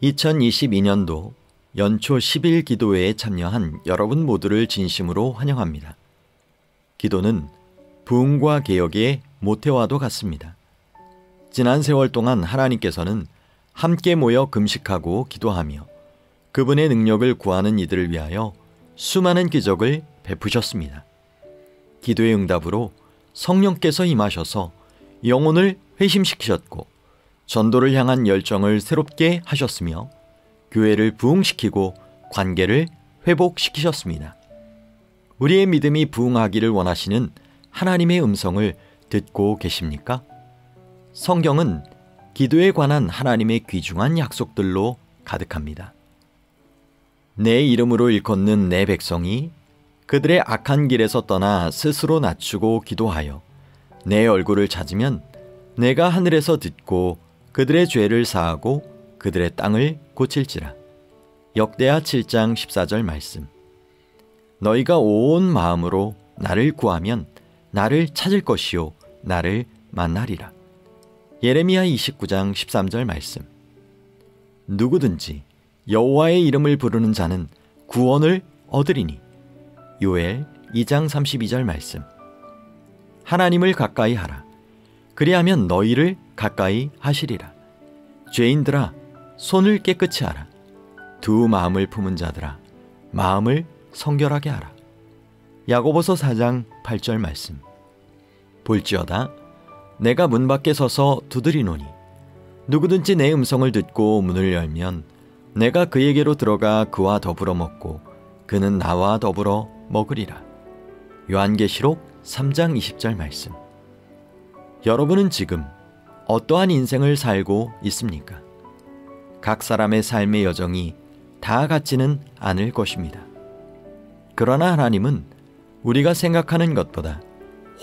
2022년도 연초 10일 기도회에 참여한 여러분 모두를 진심으로 환영합니다. 기도는 부흥과 개혁의 모태와도 같습니다. 지난 세월 동안 하나님께서는 함께 모여 금식하고 기도하며 그분의 능력을 구하는 이들을 위하여 수많은 기적을 베푸셨습니다. 기도의 응답으로 성령께서 임하셔서 영혼을 회심시키셨고 전도를 향한 열정을 새롭게 하셨으며 교회를 부흥시키고 관계를 회복시키셨습니다. 우리의 믿음이 부흥하기를 원하시는 하나님의 음성을 듣고 계십니까? 성경은 기도에 관한 하나님의 귀중한 약속들로 가득합니다. 내 이름으로 일컫는 내 백성이 그들의 악한 길에서 떠나 스스로 낮추고 기도하여 내 얼굴을 찾으면 내가 하늘에서 듣고 그들의 죄를 사하고 그들의 땅을 고칠지라. 역대하 7장 14절 말씀. 너희가 온 마음으로 나를 구하면 나를 찾을 것이요 나를 만나리라. 예레미야 29장 13절 말씀. 누구든지 여호와의 이름을 부르는 자는 구원을 얻으리니. 요엘 2장 32절 말씀. 하나님을 가까이 하라. 그리하면 너희를 가까이 하시리라. 죄인들아, 손을 깨끗이 하라. 두 마음을 품은 자들아, 마음을 성결하게 하라. 야고보서 4장 8절 말씀. 볼지어다 내가 문 밖에 서서 두드리노니 누구든지 내 음성을 듣고 문을 열면 내가 그에게로 들어가 그와 더불어 먹고 그는 나와 더불어 먹으리라. 요한계시록 3장 20절 말씀. 여러분은 지금 어떠한 인생을 살고 있습니까? 각 사람의 삶의 여정이 다 같지는 않을 것입니다. 그러나 하나님은 우리가 생각하는 것보다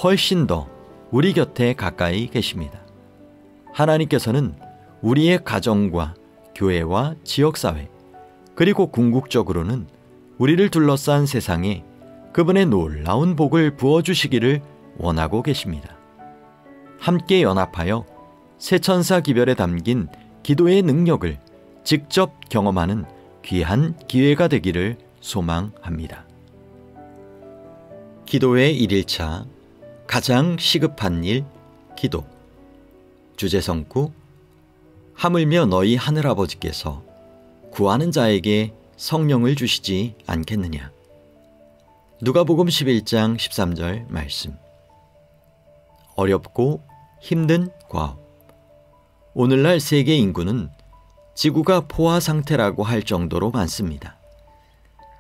훨씬 더 우리 곁에 가까이 계십니다. 하나님께서는 우리의 가정과 교회와 지역사회, 그리고 궁극적으로는 우리를 둘러싼 세상에 그분의 놀라운 복을 부어주시기를 원하고 계십니다. 함께 연합하여 새천사 기별에 담긴 기도의 능력을 직접 경험하는 귀한 기회가 되기를 소망합니다. 기도의 1일차 가장 시급한 일 기도. 주제성구. 하물며 너희 하늘아버지께서 구하는 자에게 성령을 주시지 않겠느냐. 누가복음 11장 13절 말씀. 어렵고 힘든 과업. 오늘날 세계 인구는 지구가 포화 상태라고 할 정도로 많습니다.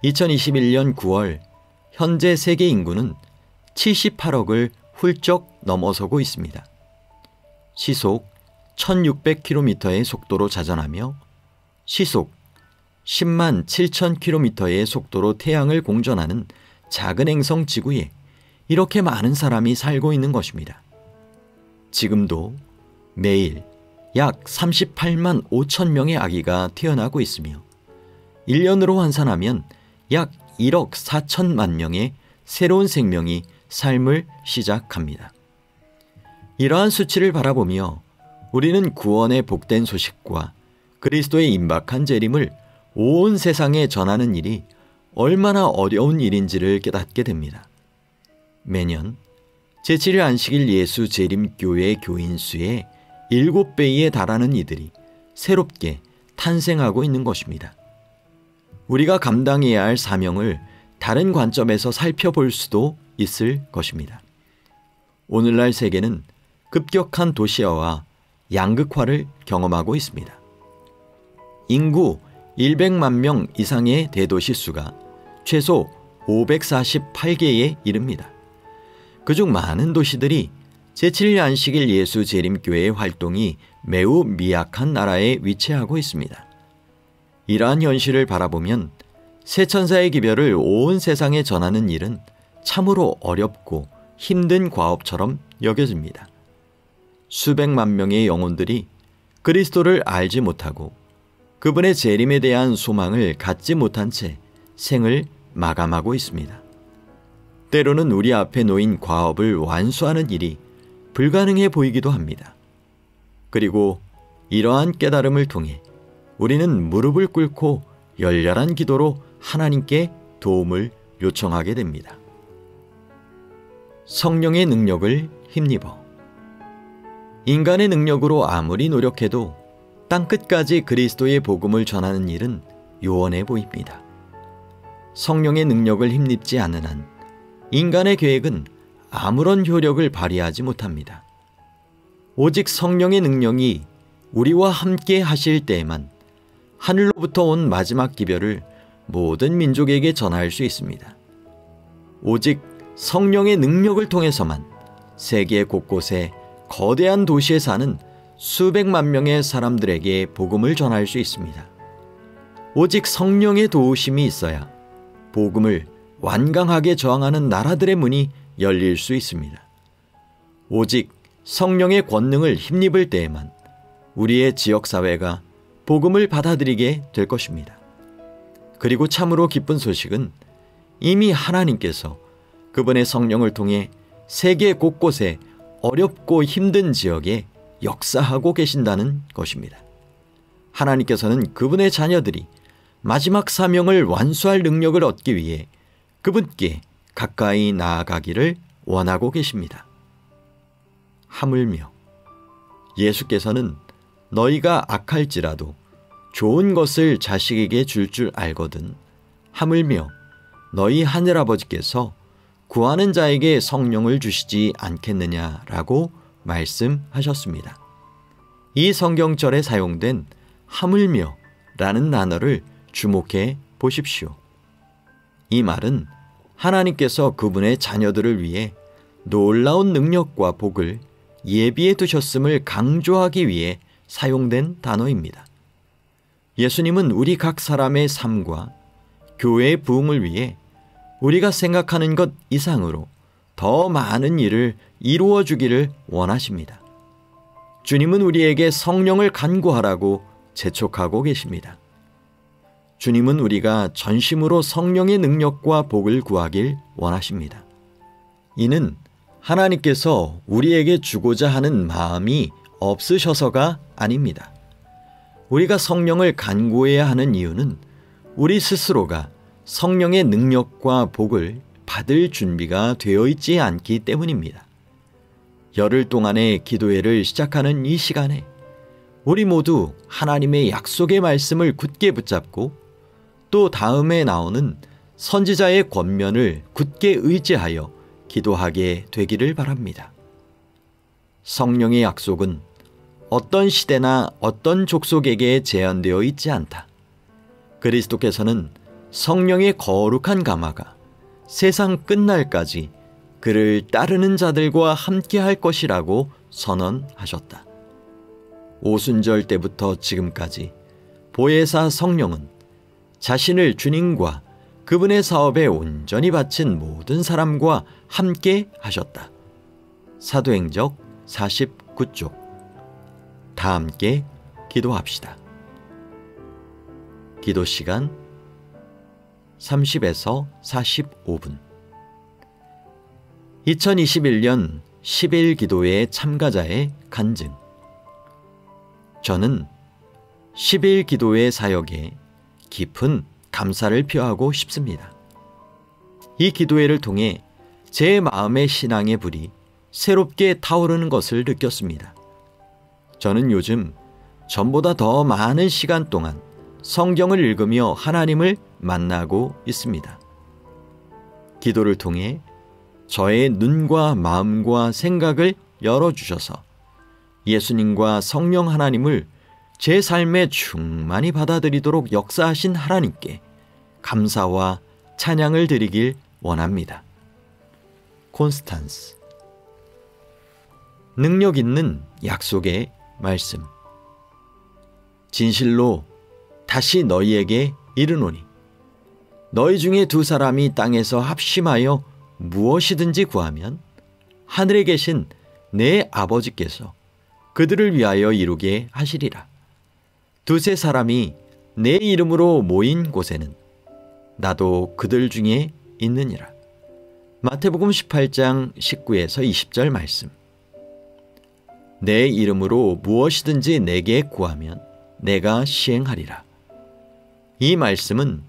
2021년 9월 현재 세계 인구는 78억을 훌쩍 넘어서고 있습니다. 시속 1600km의 속도로 자전하며 시속 10만 7000km의 속도로 태양을 공전하는 작은 행성 지구에 이렇게 많은 사람이 살고 있는 것입니다. 지금도 매일 약 38만 5천 명의 아기가 태어나고 있으며 1년으로 환산하면 약 1억 4천만 명의 새로운 생명이 삶을 시작합니다. 이러한 수치를 바라보며 우리는 구원의 복된 소식과 그리스도의 임박한 재림을 온 세상에 전하는 일이 얼마나 어려운 일인지를 깨닫게 됩니다. 매년 제7일 안식일 예수 재림교회 교인 수의 7배에 달하는 이들이 새롭게 탄생하고 있는 것입니다. 우리가 감당해야 할 사명을 다른 관점에서 살펴볼 수도 있을 것입니다. 오늘날 세계는 급격한 도시화와 양극화를 경험하고 있습니다. 인구 100만 명 이상의 대도시 수가 최소 548개에 이릅니다. 그중 많은 도시들이 제7일 안식일 예수 재림교회의 활동이 매우 미약한 나라에 위치하고 있습니다. 이러한 현실을 바라보면 새천사의 기별을 온 세상에 전하는 일은 참으로 어렵고 힘든 과업처럼 여겨집니다. 수백만 명의 영혼들이 그리스도를 알지 못하고 그분의 재림에 대한 소망을 갖지 못한 채 생을 마감하고 있습니다. 때로는 우리 앞에 놓인 과업을 완수하는 일이 불가능해 보이기도 합니다. 그리고 이러한 깨달음을 통해 우리는 무릎을 꿇고 열렬한 기도로 하나님께 도움을 요청하게 됩니다. 성령의 능력을 힘입어. 인간의 능력으로 아무리 노력해도 땅끝까지 그리스도의 복음을 전하는 일은 요원해 보입니다. 성령의 능력을 힘입지 않는 한 인간의 계획은 아무런 효력을 발휘하지 못합니다. 오직 성령의 능력이 우리와 함께 하실 때에만 하늘로부터 온 마지막 기별을 모든 민족에게 전할 수 있습니다. 오직 성령의 능력을 통해서만 세계 곳곳에 거대한 도시에 사는 수백만 명의 사람들에게 복음을 전할 수 있습니다. 오직 성령의 도우심이 있어야 복음을 완강하게 저항하는 나라들의 문이 열릴 수 있습니다. 오직 성령의 권능을 힘입을 때에만 우리의 지역사회가 복음을 받아들이게 될 것입니다. 그리고 참으로 기쁜 소식은 이미 하나님께서 그분의 성령을 통해 세계 곳곳에 어렵고 힘든 지역에 역사하고 계신다는 것입니다. 하나님께서는 그분의 자녀들이 마지막 사명을 완수할 능력을 얻기 위해 그분께 가까이 나아가기를 원하고 계십니다. 하물며 예수께서는 너희가 악할지라도 좋은 것을 자식에게 줄 알거든 하물며 너희 하늘아버지께서 구하는 자에게 성령을 주시지 않겠느냐라고 말씀하셨습니다. 이 성경절에 사용된 하물며 라는 단어를 주목해 보십시오. 이 말은 하나님께서 그분의 자녀들을 위해 놀라운 능력과 복을 예비해 두셨음을 강조하기 위해 사용된 단어입니다. 예수님은 우리 각 사람의 삶과 교회의 부흥을 위해 우리가 생각하는 것 이상으로 더 많은 일을 이루어 주기를 원하십니다. 주님은 우리에게 성령을 간구하라고 재촉하고 계십니다. 주님은 우리가 전심으로 성령의 능력과 복을 구하길 원하십니다. 이는 하나님께서 우리에게 주고자 하는 마음이 없으셔서가 아닙니다. 우리가 성령을 간구해야 하는 이유는 우리 스스로가 성령의 능력과 복을 받을 준비가 되어 있지 않기 때문입니다. 열흘 동안의 기도회를 시작하는 이 시간에 우리 모두 하나님의 약속의 말씀을 굳게 붙잡고 또 다음에 나오는 선지자의 권면을 굳게 의지하여 기도하게 되기를 바랍니다. 성령의 약속은 어떤 시대나 어떤 족속에게 제한되어 있지 않다. 그리스도께서는 성령의 거룩한 가마가 세상 끝날까지 그를 따르는 자들과 함께 할 것이라고 선언하셨다. 오순절 때부터 지금까지 보혜사 성령은 자신을 주님과 그분의 사업에 온전히 바친 모든 사람과 함께 하셨다. 사도행적 49쪽. 다 함께 기도합시다. 기도 시간 30에서 45분. 2021년 10일 기도회 참가자의 간증. 저는 10일 기도회 사역에 깊은 감사를 표하고 싶습니다. 이 기도회를 통해 제 마음의 신앙의 불이 새롭게 타오르는 것을 느꼈습니다. 저는 요즘 전보다 더 많은 시간 동안 성경을 읽으며 하나님을 만나고 있습니다. 기도를 통해 저의 눈과 마음과 생각을 열어주셔서 예수님과 성령 하나님을 제 삶에 충만히 받아들이도록 역사하신 하나님께 감사와 찬양을 드리길 원합니다. 콘스탄스. 능력 있는 약속의 말씀. 진실로 다시 너희에게 이르노니 너희 중에 두 사람이 땅에서 합심하여 무엇이든지 구하면 하늘에 계신 내 아버지께서 그들을 위하여 이루게 하시리라. 두세 사람이 내 이름으로 모인 곳에는 나도 그들 중에 있느니라. 마태복음 18장 19에서 20절 말씀. 내 이름으로 무엇이든지 내게 구하면 내가 시행하리라. 이 말씀은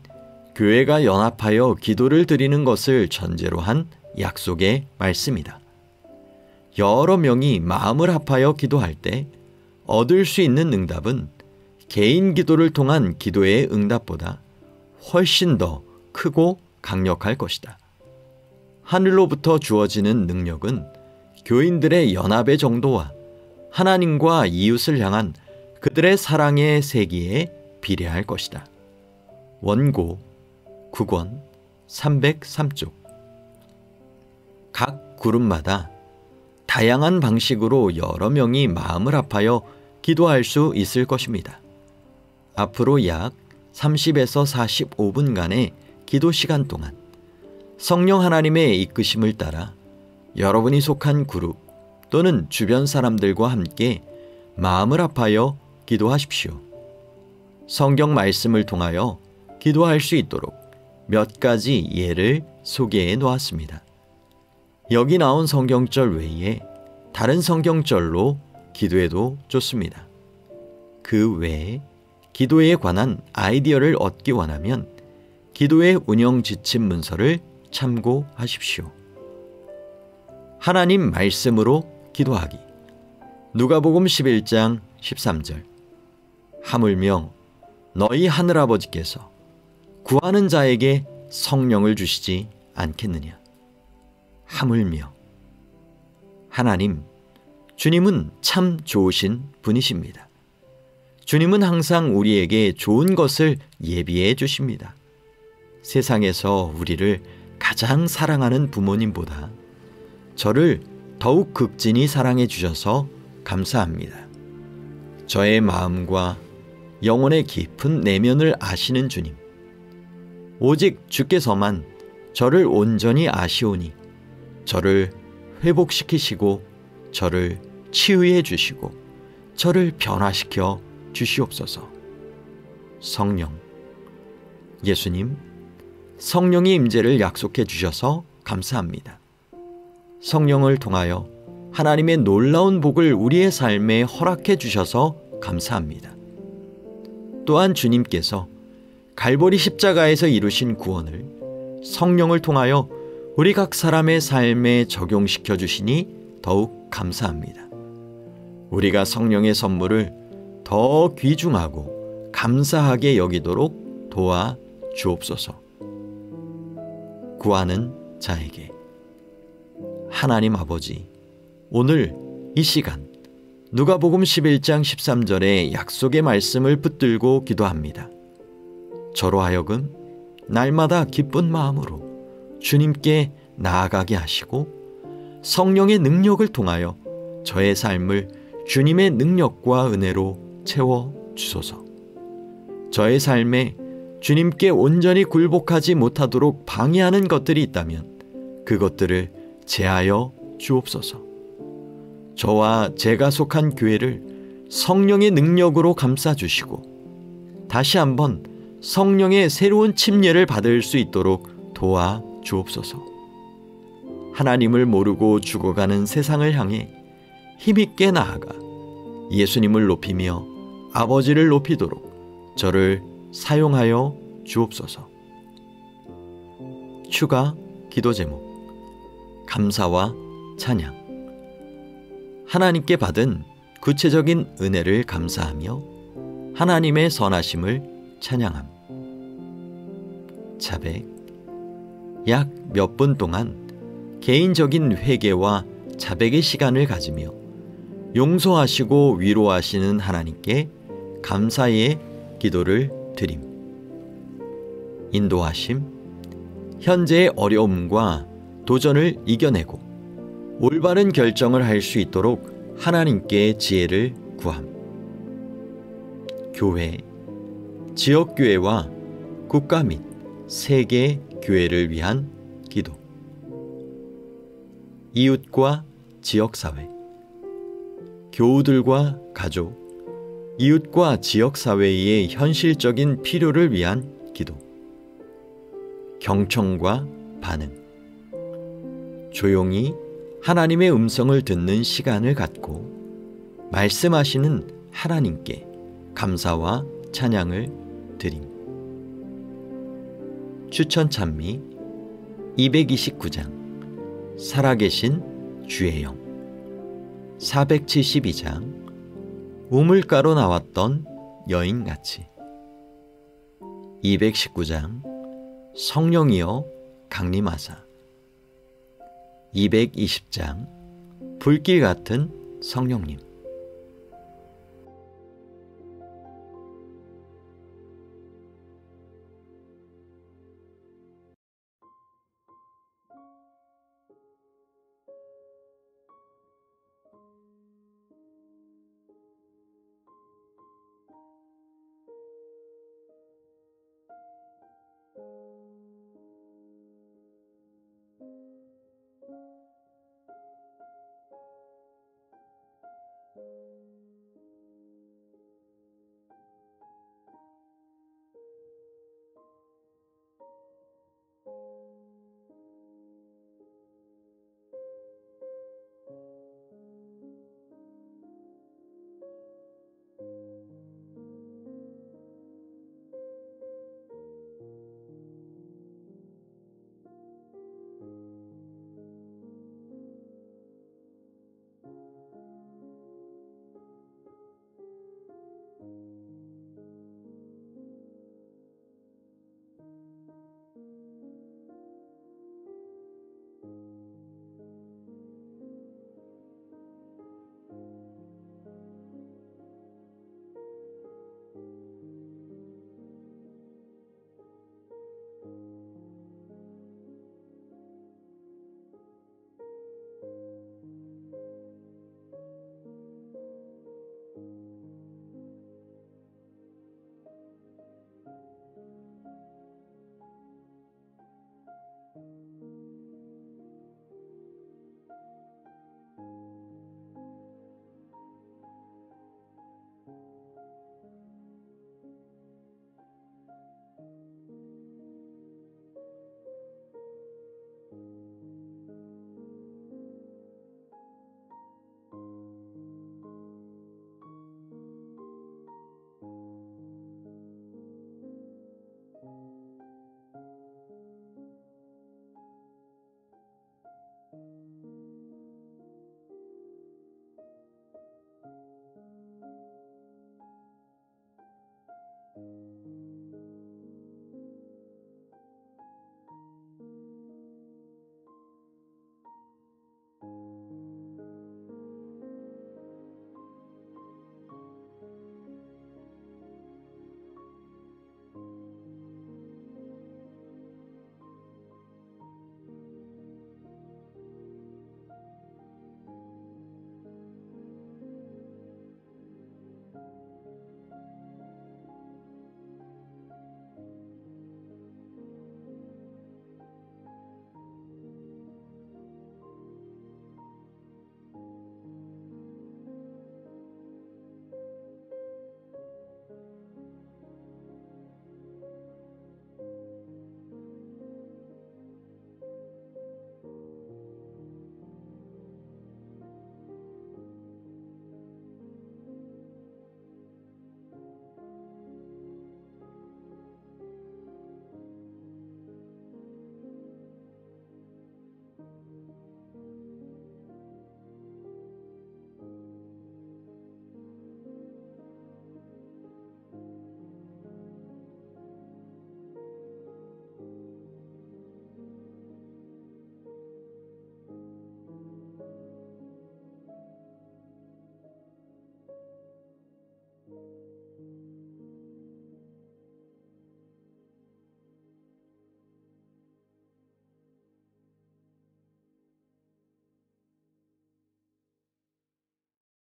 교회가 연합하여 기도를 드리는 것을 전제로 한 약속의 말씀이다. 여러 명이 마음을 합하여 기도할 때 얻을 수 있는 응답은 개인 기도를 통한 기도의 응답보다 훨씬 더 크고 강력할 것이다. 하늘로부터 주어지는 능력은 교인들의 연합의 정도와 하나님과 이웃을 향한 그들의 사랑의 세기에 비례할 것이다. 원고 9권 303쪽. 각 그룹마다 다양한 방식으로 여러 명이 마음을 합하여 기도할 수 있을 것입니다. 앞으로 약 30에서 45분간의 기도 시간 동안 성령 하나님의 이끄심을 따라 여러분이 속한 그룹 또는 주변 사람들과 함께 마음을 합하여 기도하십시오. 성경 말씀을 통하여 기도할 수 있도록 몇 가지 예를 소개해 놓았습니다. 여기 나온 성경절 외에 다른 성경절로 기도해도 좋습니다. 그 외에 기도에 관한 아이디어를 얻기 원하면 기도의 운영 지침 문서를 참고하십시오. 하나님 말씀으로 기도하기. 누가복음 11장 13절. 하물며 너희 하늘아버지께서 구하는 자에게 성령을 주시지 않겠느냐. 하물며. 하나님, 주님은 참 좋으신 분이십니다. 주님은 항상 우리에게 좋은 것을 예비해 주십니다. 세상에서 우리를 가장 사랑하는 부모님보다 저를 더욱 극진히 사랑해 주셔서 감사합니다. 저의 마음과 영혼의 깊은 내면을 아시는 주님, 오직 주께서만 저를 온전히 아시오니 저를 회복시키시고 저를 치유해 주시고 저를 변화시켜 주시옵소서. 성령, 예수님, 성령의 임재를 약속해 주셔서 감사합니다. 성령을 통하여 하나님의 놀라운 복을 우리의 삶에 허락해 주셔서 감사합니다. 또한 주님께서 갈보리 십자가에서 이루신 구원을 성령을 통하여 우리 각 사람의 삶에 적용시켜 주시니 더욱 감사합니다. 우리가 성령의 선물을 더 귀중하고 감사하게 여기도록 도와 주옵소서. 구하는 자에게. 하나님 아버지, 오늘 이 시간 누가복음 11장 13절의 약속의 말씀을 붙들고 기도합니다. 저로 하여금 날마다 기쁜 마음으로 주님께 나아가게 하시고 성령의 능력을 통하여 저의 삶을 주님의 능력과 은혜로 채워 주소서. 저의 삶에 주님께 온전히 굴복하지 못하도록 방해하는 것들이 있다면 그것들을 제하여 주옵소서. 저와 제가 속한 교회를 성령의 능력으로 감싸주시고 다시 한번 성령의 새로운 침례를 받을 수 있도록 도와 주옵소서. 하나님을 모르고 죽어가는 세상을 향해 힘있게 나아가 예수님을 높이며 아버지를 높이도록 저를 사용하여 주옵소서. 추가 기도 제목. 감사와 찬양. 하나님께 받은 구체적인 은혜를 감사하며 하나님의 선하심을 찬양함. 자백. 약 몇 분 동안 개인적인 회개와 자백의 시간을 가지며 용서하시고 위로하시는 하나님께 감사의 기도를 드림. 인도하심. 현재의 어려움과 도전을 이겨내고 올바른 결정을 할 수 있도록 하나님께 지혜를 구함. 교회, 지역교회와 국가 및 세계 교회를 위한 기도. 이웃과 지역사회. 교우들과 가족, 이웃과 지역사회의 현실적인 필요를 위한 기도. 경청과 반응. 조용히 하나님의 음성을 듣는 시간을 갖고 말씀하시는 하나님께 감사와 찬양을 드림. 추천 찬미 229장 살아계신 주의 영, 472장 우물가로 나왔던 여인같이, 219장 성령이여 강림하사, 220장 불길 같은 성령님,